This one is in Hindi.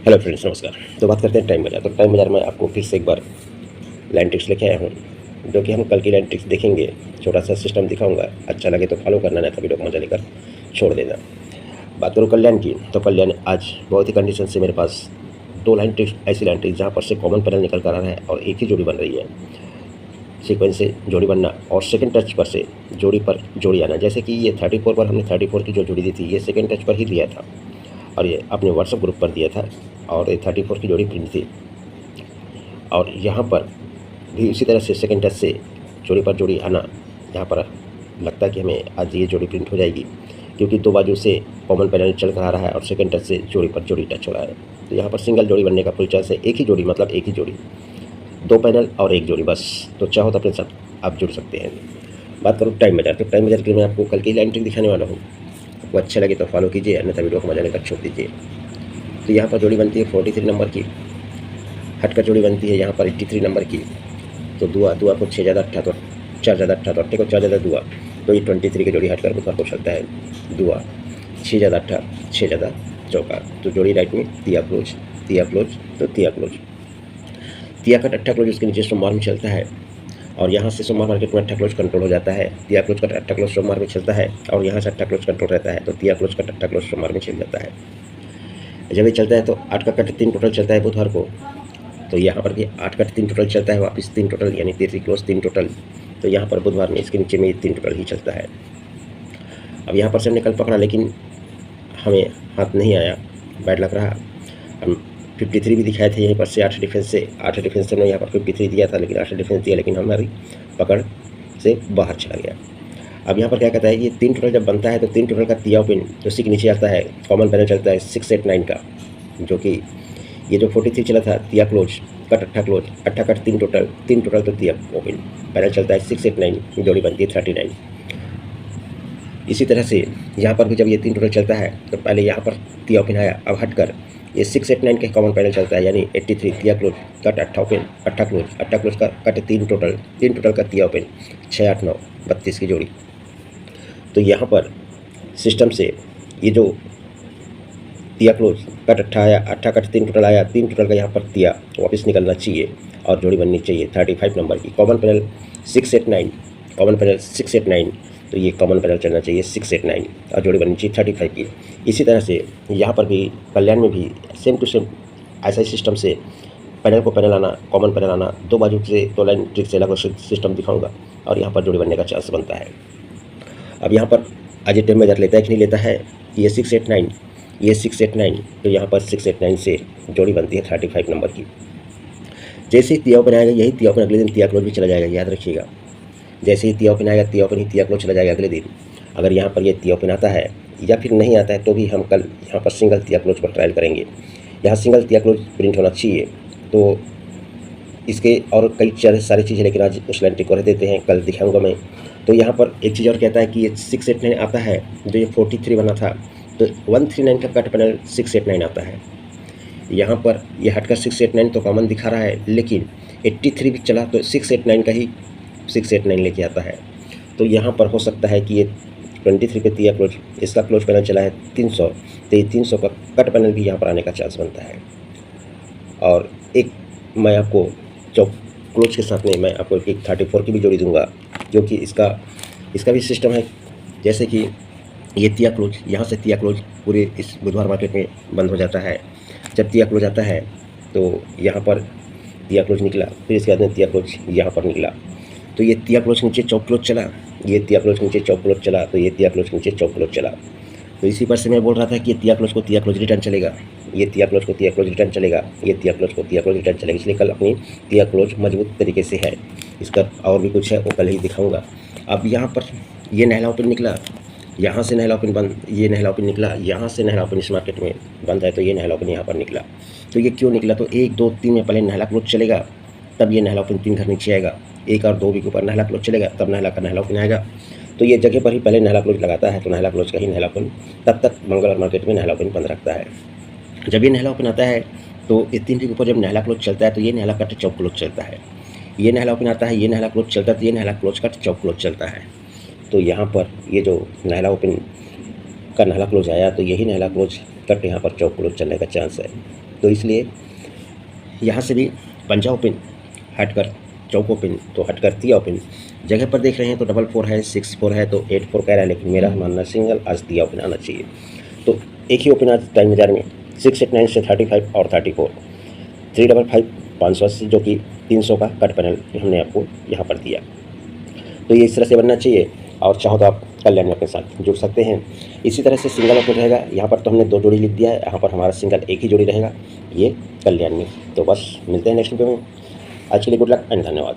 हेलो फ्रेंड्स, नमस्कार। तो बात करते हैं टाइम बाजार। तो टाइम बाजार में आपको फिर से एक बार लाइन ट्रिक्स लेके आया हूँ, जो कि हम कल की लाइन ट्रिक्स देखेंगे। छोटा सा सिस्टम दिखाऊंगा, अच्छा लगे तो फॉलो करना, नहीं तो वीडियो को मजा लेकर छोड़ देना। बात करूँ कल्याण की, तो कल्याण आज बहुत ही कंडीशन से मेरे पास दो लाइन ट्रिक्स, ऐसी लाइन ट्रिक्स जहाँ पर से कॉमन पैनल निकल कर आ रहा है और एक ही जोड़ी बन रही है। सीक्वेंस से जोड़ी बनना और सेकंड टच पर से जोड़ी पर जोड़ी आना। जैसे कि ये 34 पर हमने 34 की जो जोड़ी दी थी, ये सेकंड टच पर ही दिया था और ये अपने व्हाट्सएप ग्रुप पर दिया था और ये 34 की जोड़ी प्रिंट थी। और यहाँ पर भी इसी तरह से सेकंड टच से जोड़ी पर जोड़ी आना। यहाँ पर लगता है कि हमें आज ये जोड़ी प्रिंट हो जाएगी, क्योंकि दो बाजू से कॉमन पैनल चल कर आ रहा है और सेकंड टच से जोड़ी पर जोड़ी टच हो रहा है। तो यहाँ पर सिंगल जोड़ी बनने का फुल चांस है। एक ही जोड़ी मतलब एक ही जोड़ी, दो पैनल और एक जोड़ी बस। तो चाहो तो अपने साथ आप जुड़ सकते हैं। बात करूँ टाइम मेजर, तो टाइम मेजर के लिए मैं आपको कल की लाइन ट्रिक दिखाने वाला हूँ। आपको अच्छा लगे तो फॉलो कीजिए, अन्यथा वीडियो को मजा लेकर छोड़ दीजिए। तो यहाँ पर जोड़ी बनती है 43 नंबर की, हटकर जोड़ी बनती है यहाँ पर 83 नंबर की। तो दुआ को 6 ज़्यादा 8 तो 4 ज़्यादा 8 तो 8 को 4 ज़्यादा दुआ, तो ये 23 की जोड़ी हटकर बुधवार को चलता है दुआ। 6 ज़्यादा 8 6 ज़्यादा चौका, तो जोड़ी राइट में तिया क्लोज तो तिया क्लोज। तिया कट अट्ठा क्लोज उसके नीचे सोमवार में चलता है और यहाँ से सोमवार मार्केट में अट्ठा क्लोज कंट्रोल हो जाता है। तिया क्लोज कट अट्ठा क्लोज सोमवार में चलता है और यहाँ से अट्ठा क्लोज कंट्रोल रहता है, तो तिया क्लोज कट अट्ठा क्लोज सोमवार में चल जाता है। जब ये चलता है तो 8 का कट 3 टोटल चलता है बुधवार को, तो यहाँ पर भी 8 कट 3 टोटल चलता है, वापस 3 टोटल यानी 3 क्लोज 3 टोटल। तो यहाँ पर बुधवार में इसके नीचे में 3 टोटल ही चलता है। अब यहाँ पर से हमने कल पकड़ा, लेकिन हमें हाथ नहीं आया, बैड लग रहा। हम 53 भी दिखाए थे यहीं पर से 8 डिफेंस से हमने यहाँ पर 53 दिया था, लेकिन 8 डिफेंस दिया, लेकिन हमारी पकड़ से बाहर चला गया। अब यहाँ पर क्या कहता है, ये 3 टोटल जब बनता है तो 3 टोटल का तिया ओपन जो सी के नीचे आता है, कॉमन पैनल चलता है 689 का, जो कि ये जो 43 चला था तिया क्लोज कट अट्ठा क्लोज, अट्ठा कट 3 टोटल तो तिया ओपन पैनल चलता है 689, जोड़ी बनती है 39। इसी तरह से यहाँ पर भी जब ये 3 टोटल चलता है तो पहले यहाँ पर तिया ओपन आया, अब हटकर ये 689 का कॉमन पैनल चलता है, यानी 83 तिया क्लोज कट अट्ठा ओपन अट्ठा क्लोज का कट 3 टोटल का तिया ओपन 6 8 9 32 की जोड़ी। तो यहाँ पर सिस्टम से ये जो तिया क्लोज कट अट्ठा आया, अट्ठा कट 3 टोटल आया, 3 टोटल का यहाँ पर तिया वापस निकलना चाहिए और जोड़ी बननी चाहिए 35 नंबर की। कॉमन पैनल 689, तो ये कॉमन पैनल चलना चाहिए 689 और जोड़ी बननी चाहिए 35 की। इसी तरह से यहाँ पर भी कल्याण में भी सेम टू सेम ऐसा ही सिस्टम से पैनल को पैनल आना, कॉमन पैनल आना, दो बाजू से दो लाइन ट्रिक से अलग सिस्टम दिखाऊंगा और यहाँ पर जोड़ी बनने का चांस बनता है। अब यहाँ पर आज टाइम मेजर लेता है कि नहीं लेता है, ये 689, तो यहाँ पर 689 से जोड़ी बनती है 35 नंबर की। जैसे ही तिया ओपन आएगा, यही तिया ओपन अगले दिन तिया क्लोज भी चला जाएगा, याद रखिएगा। जैसे ही तिया ओपन आएगा, तिया ओपन ही तिया क्लोज चला जाएगा अगले दिन। अगर यहाँ पर ये तिया ओपन आता है या फिर नहीं आता है, तो भी हम कल यहाँ पर सिंगल तिया क्लोज पर ट्रायल करेंगे। यहाँ सिंगल तिया क्लोज प्रिंट होना चाहिए। तो इसके और कई सारी चीज़ें, लेकिन आज उस लाइन ट्रिक को रह देते हैं, कल दिखाऊंगा मैं। तो यहाँ पर एक चीज़ और कहता है कि ये 689 आता है, जो ये 43 बना था, तो 139 का कट पैनल 689 आता है। यहाँ पर ये हटकर 689 तो कॉमन दिखा रहा है, लेकिन 83 भी चला तो 689 का ही 689 लेके आता है। तो यहाँ पर हो सकता है कि ये 23 पे तिया क्लोज, इसका क्लोज पैनल चला है 300, तो ये 300 का कट पैनल भी यहाँ पर आने का चांस बनता है। और एक मैं आपको चौक क्लोज के साथ में मैं आपको एक 34 की भी जोड़ी दूंगा, जो कि इसका भी सिस्टम है। जैसे कि ये तिया क्लोज, यहाँ से तिया क्लोज पूरे इस बुधवार मार्केट में बंद हो जाता है। जब तिया क्लोज आता है तो यहाँ पर तिया क्लोज निकला, फिर इसके बाद में तिया क्लोज यहाँ पर निकला, तो ये तिया क्लोज नीचे चौक क्लोज चला, ये तिया क्लोज नीचे चौक क्लोज चला, तो ये तिया क्लोज नीचे चौक क्लोज चला। तो इसी पर से मैं बोल रहा था कि ये तिया क्लोज को तिया क्लोज रिटर्न चलेगा, ये तिया क्लोज को तिया क्लोज रिटर्न चलेगा, ये तिया क्लोज को तिया क्लोज रिटर्न चलेगा। इसलिए कल अपनी तिया क्लोज मजबूत तरीके से है। इसका और भी कुछ है वो कल ही दिखाऊंगा। अब यहाँ पर ये नहला ओपन निकला, यहाँ से नहला ओपन बंद, ये नहला ओपन निकला, यहाँ से नहला ओपन इस मार्केट में बंद है, तो ये नहला ओपन यहाँ पर निकला। तो ये क्यों निकला, तो 1 2 3 में पहले नहला क्लोज चलेगा, तब ये नहला ओपन 3 घर नीचे आएगा, 1 और 2 भी के ऊपर नहला क्लोज चलेगा, तब नहला ओपन आएगा। तो ये जगह पर ही पहले नहला क्लोज लगाता है, तो नहला क्लोज का ही नहला ओपन तब तक मंगलवार मार्केट में नहला ओपन बंद रखता है। जब ये नहला ओपन आता है तो ये 3 के ऊपर जब नहला क्लोज चलता है, तो ये नहला कट चौक क्लोज चलता है। ये नहला ओपन आता है, ये नहला क्लोज चलता है, तो ये नहला क्लोज कट चौक क्लोज चलता है। तो यहाँ पर ये जो नहला ओपन का नहला क्लोज आया, तो यही नहला क्लोज कट यहाँ पर चौक क्लोज चलने का चांस है। तो इसलिए यहाँ से भी पंजा ओपन हटकर चौको पिन तो हटकर तिया ओपन जगह पर देख रहे हैं तो 4-4 है, 6-4 है तो 8-4 कह रहा है, लेकिन मेरा मानना सिंगल आज तिया ओपन आना चाहिए। तो एक ही ओपन आज टाइम बाजार में 689 से 35 और 34 355 580 जो कि 300 का कट पैनल हमने आपको यहाँ पर दिया। तो ये इस तरह से बनना चाहिए और चाहो तो आप कल्याण में अपने साथ जुड़ सकते हैं। इसी तरह से सिंगल ओपन रहेगा, यहाँ पर तो हमने 2 जोड़ी लिख दिया है, यहाँ पर हमारा सिंगल एक ही जोड़ी रहेगा, ये कल्याण में। तो बस मिलते हैं नेक्स्ट वीडियो में। आज के लिए गुड लक एंड धन्यवाद।